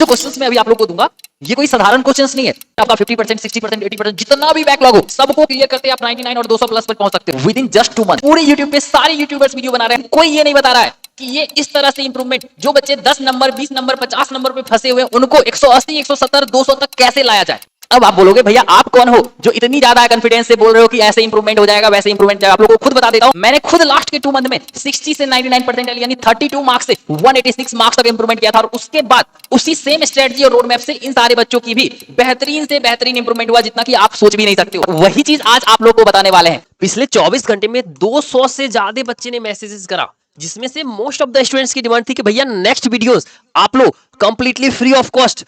जो क्वेश्चंस मैं अभी आप लोग को दूंगा ये कोई साधारण क्वेश्चंस नहीं है। आपका 50%, 60%, 80% जितना भी बैकलॉग हो सबको क्लियर करते आप 99 और 200 प्लस पर पहुंच सकते हो विद इन जस्ट 2 मंथ। पूरे YouTube पे सारे यूट्यूबर्स वीडियो बना रहे हैं, कोई ये नहीं बता रहा है कि ये इस तरह से इंप्रूवमेंट जो बच्चे 10 नंबर 20 नंबर 50 नंबर पे फंसे हुए उनको 180 170 200 तक कैसे लाया जाए। अब आप बोलोगे भैया आप कौन हो जो इतनी ज्यादा कॉन्फिडेंस से बोल रहे हो कि ऐसे इंप्रूवमेंट हो जाएगा वैसे इंप्रूवमेंट जाएगा। आप लोगों को खुद बता देता हूं, मैंने खुद लास्ट के 2 मंथ में 60 से 99% यानी 32 मार्क्स से 186 मार्क्स तक इंप्रूवमेंट किया था और उसके बाद उसी सेम स्ट्रेटजी और रोड मैप से इन सारे बच्चों की भी बेहतरीन से बेहतरीन इंप्रूवमेंट हुआ जितना कि आप सोच भी नहीं सकते हो। वही चीज आज आप लोग को बताने वाले हैं। पिछले 24 घंटे में 200 से ज्यादा बच्चे ने मैसेजेस करा, जिसमें से मोस्ट ऑफ द स्टूडेंट्स की डिमांड थी कि भैया नेक्स्ट वीडियोस आप लोग completely free of cost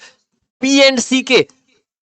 P and C के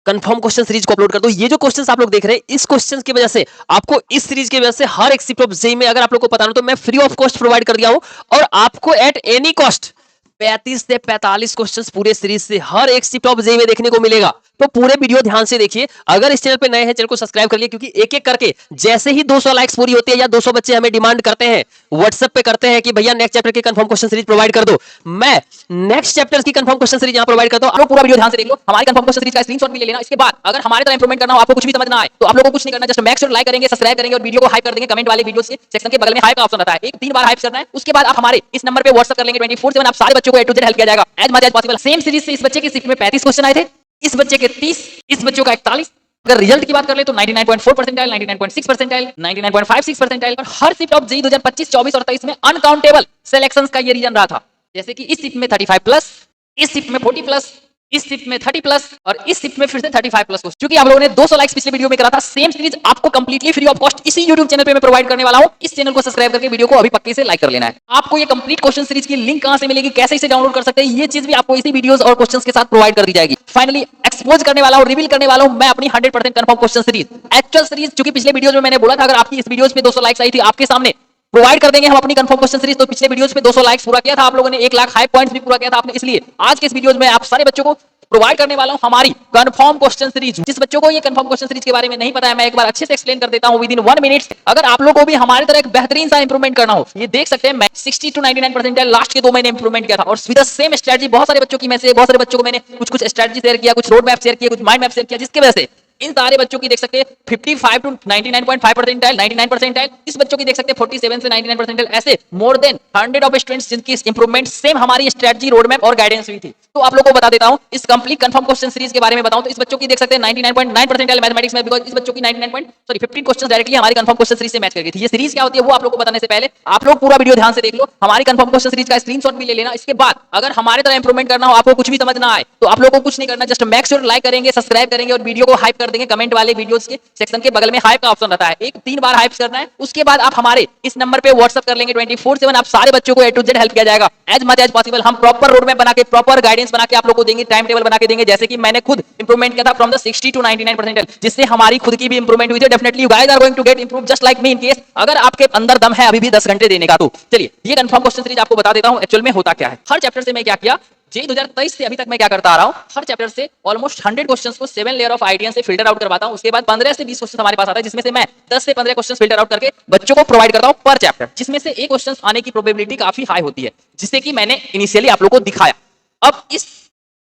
कंफर्म क्वेश्चन सीरीज को अपलोड कर दो। ये जो क्वेश्चंस आप लोग देख रहे हैं इस क्वेश्चंस की वजह से आपको इस सीरीज की वजह से हर एक शिफ्ट ऑफ जेई में अगर आप लोग को पता ना तो मैं फ्री ऑफ कॉस्ट प्रोवाइड कर दिया हूं और आपको एट एनी कॉस्ट 35 से 45 क्वेश्चंस पूरे सीरीज से हर एक शिफ्ट ऑफ जेई में देखने को मिलेगा। तो पूरे वीडियो ध्यान से देखिए। अगर इस चैनल पे नए हैं चैनल को सब्सक्राइब कर लिए, क्योंकि एक एक करके जैसे ही 200 लाइक्स पूरी होती है या 200 बच्चे हमें डिमांड करते हैं व्हाट्सएप पे करते हैं कि भैया नेक्स्ट चैप्टर की कंफर्म क्वेश्चन सीरीज प्रोवाइड कर दो, मैं नेक्स्ट चैप्टर की कंफर्म क्वेश्चन सीरीज यहां प्रोवाइड करता हूं। आप लोग पूरा वीडियो ध्यान से देख लो, हमारी कंफर्म क्वेश्चन सीरीज का स्क्रीनशॉट भी ले लेना। इसके बाद अगर हमारे तरह इंप्रूवमेंट करना हो, आपको कुछ भी समझ ना आए तो आप लोगों को कुछ नहीं करना, जस्ट मेक श्योर लाइक करेंगे, सब्सक्राइब करेंगे और वीडियो को हाइप कर देंगे। कमेंट वाले वीडियो के सेक्शन के बगल में हाइप का ऑप्शन आता है, एक 3 बार हाइप करना है। उसके बाद आप हमारे इस नंबर पे व्हाट्सएप कर लेंगे 24/7 आप सारे बच्चों को ए टू जेड हेल्प किया जाएगा as much as possible. Same series से इस बच्चे की शिफ्ट में 35 क्वेश्चन आए थे, इस बच्चे के 30, इस बच्चों का 41। अगर रिजल्ट की बात कर ले तो 99.4 परसेंटाइल, 99.6 परसेंटाइल, 99.56 परसेंटाइल और हर शिफ्ट ऑफ जेईई 2025, 24 और 23 में अनकाउंटेबल सिलेक्शंस का ये रीजन रहा था। जैसे कि इस शिफ्ट में 35 प्लस, इस शिफ्ट में 40 प्लस, इस शिफ्ट में 30 प्लस और इस शिफ्ट में फिर से 35 प्लस। क्योंकि आप लोगों ने 200 लाइक्स पिछले वीडियो में करा था, सेम सीरीज आपको कंप्लीटली फ्री ऑफ कॉस्ट इसी YouTube चैनल पे मैं प्रोवाइड करने वाला हूं। इस चैनल को सब्सक्राइब करके वीडियो को अभी पक्के से लाइक कर लेना है। आपको ये कंप्लीट क्वेश्चन सीरीज की लिंक कहां से मिलेगी, कैसे इसे डाउनलोड कर सकते हैं, ये चीज भी आपको इसी वीडियोस और क्वेश्चंस के साथ प्रोवाइड कर दी जाएगी। फाइनली एक्सपोज करने वाला हूं, रिवील करने वाला हूं मैं अपनी 100% confirm question series, actual series. क्योंकि पिछले वीडियोस में मैंने बोला था अगर आपकी इस वीडियोस पे 200 लाइक्स आई थी आपके सामने प्रोवाइड कर देंगे हम अपनी कंफर्म क्वेश्चन सीरीज। तो पिछले वीडियोस पे 200 लाइक्स पूरा किया था आप लोगों ने, 1 लाख हाई पॉइंट्स भी पूरा किया था आपने, इसलिए आज के इस वीडियोस में आप सारे बच्चों को प्रोवाइड करने वाला हूं हमारी कंफर्म क्वेश्चन सीरीज। जिस बच्चों को ये कंफर्म क्वेश्चन सीरीज के बारे में नहीं पता है मैं एक बार अच्छे से एक्सप्लेन कर देता हूं विद इन 1 मिनट। अगर आप लोगों को भी हमारी तरह एक बेहतरीन सा इंप्रूवमेंट करना हो, ये देख सकते हैं मैं 60 to 99% लास्ट के 2 महीने इंप्रूवमेंट किया था और विद द सेम स्ट्रेटजी। बहुत सारे बच्चों की में से बहुत सारे बच्चों को मैंने कुछ स्ट्रेटजी शेयर किया, कुछ रोड मैप शेयर किया, कुछ माइंड मैप शेयर किया, जिसकी वजह से इन सारे बच्चों की देख सकते हैं 55 to 99.5 परसेंटाइल, 99 परसेंटाइल। इस बच्चों की देख सकते हैं 47 से 99 परसेंटाइल। ऐसे मोर देन 100 ऑफ स्टूडेंट्स जिनकी इंप्रूवमेंट सेम हमारी स्ट्रेटजी रोड मैप और गाइडेंस हुई थी। तो आप लोगों को बता देता हूं इस कंप्लीट कंफर्म क्वेश्चन सीरीज के बारे में बताऊं तो इस बच्चों की देख सकते हैं 99.9 परसेंटाइल मैथमेटिक्स में, बिकॉज़ इस बच्चों की 15 क्वेश्चंस डायरेक्टली हमारी कंफर्म क्वेश्चन सीरीज से मैच कर गई थी। ये सीरीज क्या होती है वो आप लोगों को बताने से पहले आप लोग पूरा वीडियो ध्यान से देख लो, हमारी कंफर्म क्वेश्चन सीरीज का स्क्रीनशॉट भी ले लेना। इसके बाद अगर हमारे तरह इंप्रूवमेंट करना हो, आपको कुछ भी समझ ना आए तो आप लोगों को कुछ नहीं करना, जस्ट मेक श्योर लाइक करेंगे, सब्सक्राइब करेंगे और वीडियो को हाइप कर देंगे। कमेंट वाले वीडियोस के सेक्शन के बगल में हाइप का ऑप्शन रहता है, एक 3 बार हाइप करना है। उसके बाद आप हमारे इस नंबर पे व्हाट्सएप कर लेंगे 24/7 आप सारे बच्चों को ए टू जेड हेल्प किया जाएगा एज मच एज पॉसिबल। हम प्रॉपर रोड मैप बना के प्रॉपर गाइडेंस बना के आप लोगों को देंगे, टाइम टेबल बना के देंगे। जैसे कि मैंने खुद इंप्रूवमेंट किया था फ्रॉम द 60 to 99%, जिससे हमारी खुद की भी इंप्रूवमेंट हुई थी। Definitely you guys are going to get improve just like me in case अगर आपके अंदर दम है अभी भी 10 घंटे देने का। तो चलिए ये कंफर्म क्वेश्चन सीरीज आपको बता देता हूं एक्चुअल में होता क्या है। हर चैप्टर से मैं क्या किया, जेईई 2023 से अभी तक मैं क्या करता आ रहा हूं, हर चैप्टर से ऑलमोस्ट 100 क्वेश्चंस को 7 लेयर ऑफ आईटीएन से फिल्टर आउट करवाता हूं। उसके बाद 15 से 20 क्वेश्चन हमारे पास आता है, जिसमें से मैं 10 से 15 क्वेश्चंस फिल्टर आउट करके बच्चों को प्रोवाइड करता हूं पर चैप्टर, जिसमें से एक क्वेश्चन आने की प्रोबेबिलिटी काफी हाई होती है, जिससे कि मैंने इनिशियली आप लोगों को दिखाया। अब इस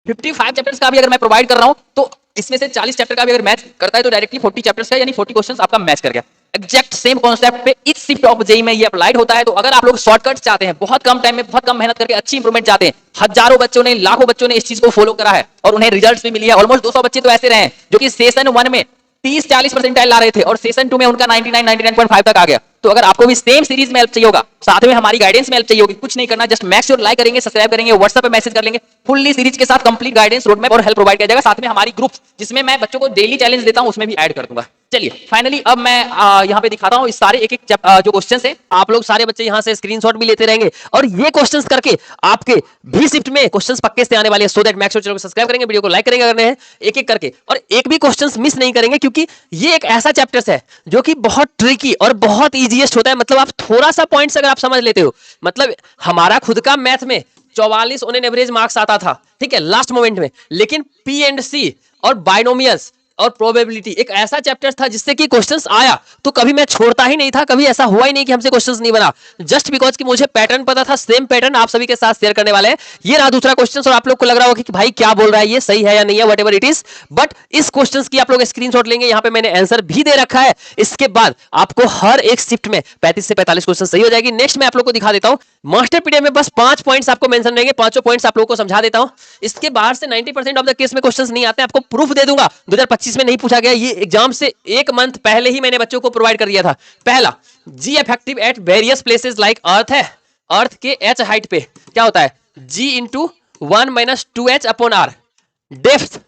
55 चैप्टर्स का भी अगर मैं प्रोवाइड कर रहा हूं तो इसमें से 40 चैप्टर का भी अगर मैच करता है तो डायरेक्टली 40 चैप्टर्स का यानी 40 क्वेश्चंस आपका मैच कर गया। एग्जैक्ट सेम कॉन्सेप्ट पे इस शिफ्ट ऑफ जेईई में ये अप्लाइड होता है। तो अगर आप लोग शॉर्टकट्स चाहते हैं, बहुत कम टाइम में बहुत कम मेहनत करके अच्छी इंप्रूवमेंट चाहते हैं, हजारों बच्चों ने लाखों बच्चों ने इस चीज को फॉलो करा है और उन्हें रिजल्ट्स भी मिली है। ऑलमोस्ट 200 बच्चे तो ऐसे रहे हैं जो कि सेशन 1 में 30-40 परसेंटाइल ला रहे थे और सेशन 2 में उनका 99.5 तक आ गया। तो अगर आपको भी सेम सीरीज में हेल्प चाहिए होगा, साथ में हमारी गाइडेंस में हेल्प चाहिए होगी, कुछ नहीं करना, जस्ट मेक श्योर लाइक करेंगे, सब्सक्राइब करेंगे, व्हाट्सएप पे मैसेज कर लेंगे, फुल्ली सीरीज के साथ कंप्लीट गाइडेंस रोड मैप और हेल्प प्रोवाइड किया जाएगा। साथ में हमारी ग्रुप जिसमें मैं बच्चों को डेली चैलेंज देता हूं उसमें भी ऐड कर दूंगा। चलिए फाइनली अब मैं यहाँ पे दिखाता हूँ इस सारे एक जो क्वेश्चन है। आप लोग सारे बच्चे यहाँ से स्क्रीनशॉट भी लेते रहेंगे और ये क्वेश्चंस करके आपके भी शिफ्ट में क्वेश्चंस पक्के से आने वाले हैं। सो दैट मैक्स चैनल को सब्सक्राइब करेंगे, वीडियो को लाइक करेंगे करने हैं एक एक करके और एक भी क्वेश्चंस मिस नहीं करेंगे, क्योंकि ये एक ऐसा चैप्टर्स है जो कि बहुत ट्रिकी और बहुत ईजीएस्ट होता है। मतलब आप थोड़ा सा पॉइंट्स अगर आप समझ लेते हो, मतलब हमारा खुद का मैथ में 44 ऑन एन एवरेज मार्क्स आता था, ठीक है, लास्ट मोमेंट में, लेकिन पी एंड सी और बाइनोमियल्स और प्रोबेबिलिटी एक ऐसा चैप्टर था जिससे कि क्वेश्चंस आया तो कभी मैं छोड़ता ही नहीं था, कभी ऐसा हुआ ही नहीं कि हमसे क्वेश्चंस नहीं बना, जस्ट बिकॉज कि मुझे पैटर्न पता था। सेम पैटर्न आप सभी के साथ शेयर करने वाले हैं। ये रहा दूसरा क्वेश्चन, और आप लोग को लग रहा होगा कि भाई क्या बोल रहा है, ये सही है या नहीं है, व्हाटएवर इट इज, बट इस क्वेश्चन की आप लोग स्क्रीनशॉट लेंगे, यहाँ पे मैंने आंसर भी दे रखा है। इसके बाद आपको हर एक शिफ्ट में 35 से 45 क्वेश्चन सही हो जाएगी। नेक्स्ट मैं आप लोग को दिखा देता हूं मास्टर पीडीएफ में, बस 5 पॉइंट्स आपको मेंशन रहेंगे, पांचों पॉइंट्स आप लोगों को समझा देता हूं। इसके बाहर से 90% ऑफ द केस में क्वेश्चंस नहीं आते, आपको प्रूफ दे दूंगा। 2025 में नहीं पूछा गया, ये एग्जाम से एक मंथ पहले ही मैंने बच्चों को प्रोवाइड कर दिया था। पहला, g effective at various places like earth है, अर्थ के एच हाइट पे क्या होता है, g into 1 minus 2h upon R. Depth,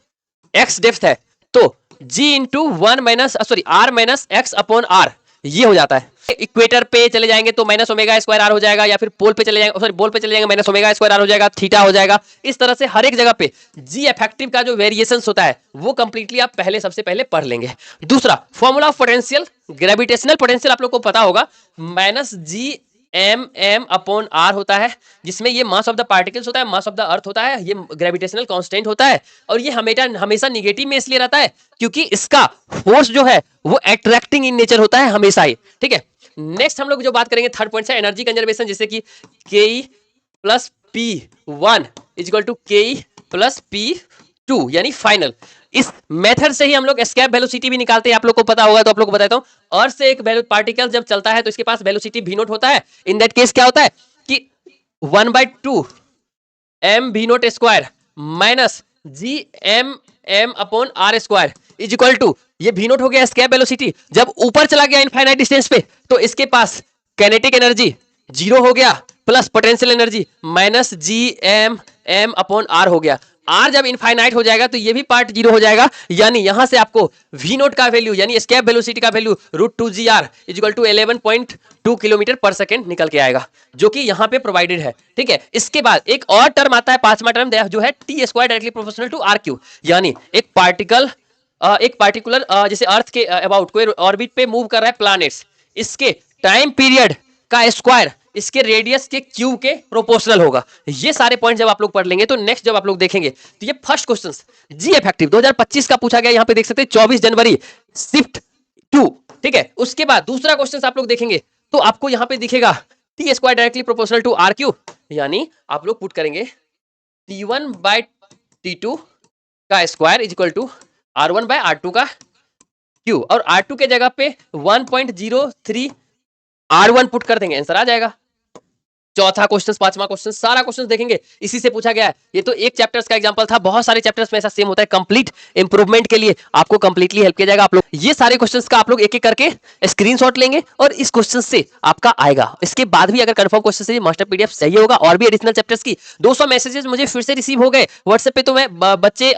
x depth है तो g into 1 minus sorry R minus x upon R, ये हो जाता है। इक्वेटर पे चले जाएंगे तो माइनस ओमेगा स्क्वायर आर हो जाएगा, या फिर पोल पे चले जाएंगे, सॉरी पोल पे चले जाएंगे माइनस ओमेगा स्क्वायर आर हो जाएगा, थीटा हो जाएगा। इस तरह से हर एक जगह पे जी इफेक्टिव का जो वेरिएशंस होता है वो कंप्लीटली आप पहले सबसे पहले पढ़ लेंगे। दूसरा, formula of potential, gravitational potential आप लोग को पता होगा, minus G M upon R होता है, जिसमें ये मास ऑफ द पार्टिकल्स होता है, मास ऑफ द अर्थ होता है, ये ग्रेविटेशनल कांस्टेंट होता है, और ये हमेशा निगेटिव में इसलिए रहता है क्योंकि इसका फोर्स जो है वो अट्रैक्टिंग इन नेचर होता है हमेशा ही, ठीक है। नेक्स्ट हम लोग जो बात करेंगे थर्ड पॉइंट से एनर्जी कंजर्वेशन, जैसे कि K plus P one is equal to K plus P two, यानी फाइनल। इस मेथड से ही हम लोग एस्केप वेलोसिटी भी निकालते हैं, आप लोग को पता होगा तो आप लोग को बताता हूं। अर्थ से एक पार्टिकल जब चलता है तो इसके पास वेलोसिटी v नॉट होता है। इन दैट केस क्या होता है कि 1/2 m v naught square minus G M upon R square is equal to, ये v नॉट हो गया एस्केप वेलोसिटी। जब ऊपर चला गया इनफाइनाइट डिस्टेंस पे तो इसके पास काइनेटिक एनर्जी 0 हो गया, plus potential energy minus G M upon R हो गया। आर जब इनफाइनाइट हो जाएगा तो ये भी पार्ट 0 हो जाएगा, यानी यहां से आपको v नोट का वैल्यू यानी एस्केप वेलोसिटी का value √2gr is equal to 11.2 kilometre per second निकल के आएगा, जो कि यहां पे प्रोवाइडेड है, ठीक है। इसके बाद एक और टर्म आता है, पांचवा टर्म जो है T square directly proportional to R cube, यानी एक पार्टिकुलर जैसे अर्थ के अबाउट कोई ऑर्बिट पे मूव कर रहा है प्लैनेट्स, इसके टाइम पीरियड का स्क्वायर इसके रेडियस के क्यूब के प्रोपोर्शनल होगा। ये सारे पॉइंट जब आप लोग पढ़ लेंगे तो नेक्स्ट जब आप लोग देखेंगे तो ये फर्स्ट क्वेश्चन जी इफेक्टिव 2025 का पूछा गया, यहां पे देख सकते हैं 24 जनवरी शिफ्ट 2, ठीक है। उसके बाद दूसरा क्वेश्चन आप लोग देखेंगे तो आपको यहां पे दिखेगा T square directly proportional to R cube, यानी आप लोग पुट करेंगे T1/T2 का square is equal to R1/R2 का क्यू, और R2 के जगह पे 1.03 R1 पुट कर देंगे, आंसर आ जाएगा। चौथा क्वेश्चन, पांचवा क्वेश्चन, सारा क्वेश्चन देखेंगे इसी से पूछा गया है। ये तो एक चैप्टर्स का एग्जांपल था, बहुत सारे चैप्टर्स में ऐसा सेम होता है। कंप्लीट इंप्रूवमेंट के लिए आपको कंप्लीटली हेल्प किया जाएगा। आप लोग ये सारे क्वेश्चंस का आप लोग एक एक करके स्क्रीनशॉट लेंगे और इस क्वेश्चन से आपका आएगा। इसके बाद भी अगर कंफर्म क्वेश्चन से मास्टर पीडीएफ चाहिए होगा और भी एडिशनल चैप्टर्स की 200 मैसेजेस मुझे फिर से रिसीव हो गए व्हाट्सएप पे, तो मैं बच्चे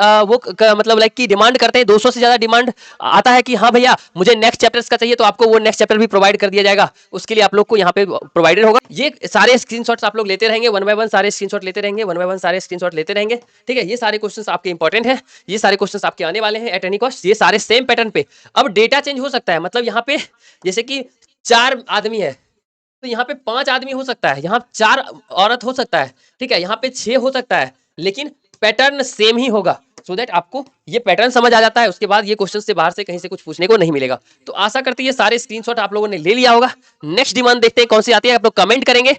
मतलब लाइक की डिमांड करते हैं, 200 से ज्यादा डिमांड आता है कि हाँ भैया मुझे नेक्स्ट चैप्टर्स का चाहिए, तो आपको वो नेक्स्ट चैप्टर भी प्रोवाइड कर दिया जाएगा। उसके लिए आप लोग को यहाँ पे प्रोवाइडेड होगा। ये सारे स्क्रीनशॉट्स आप लोग लेते रहेंगे, वन बाय वन सारे स्क्रीनशॉट लेते रहेंगे, वन बाय वन सारे स्क्रीनशॉट लेते रहेंगे, ठीक है। ये सारे क्वेश्चंस आपके इंपॉर्टेंट हैं, ये सारे क्वेश्चंस आपके आने वाले हैं एट एनी कॉस्ट, ये सारे सेम पैटर्न पे। अब डेटा चेंज हो सकता है, मतलब यहाँ पे जैसे कि 4 आदमी है तो यहाँ पे 5 आदमी हो सकता है, यहाँ 4 औरत हो सकता है, ठीक है, यहाँ पे 6 हो सकता है, लेकिन पैटर्न सेम ही होगा, सो दैट आपको ये पैटर्न समझ आ जाता है। उसके बाद ये क्वेश्चन से बाहर से कहीं से कुछ पूछने को नहीं मिलेगा। तो आशा करते हैं ये सारे स्क्रीनशॉट आप लोगों ने ले लिया होगा। नेक्स्ट डिमांड देखते हैं कौन सी आती है, आप लोग कमेंट करेंगे।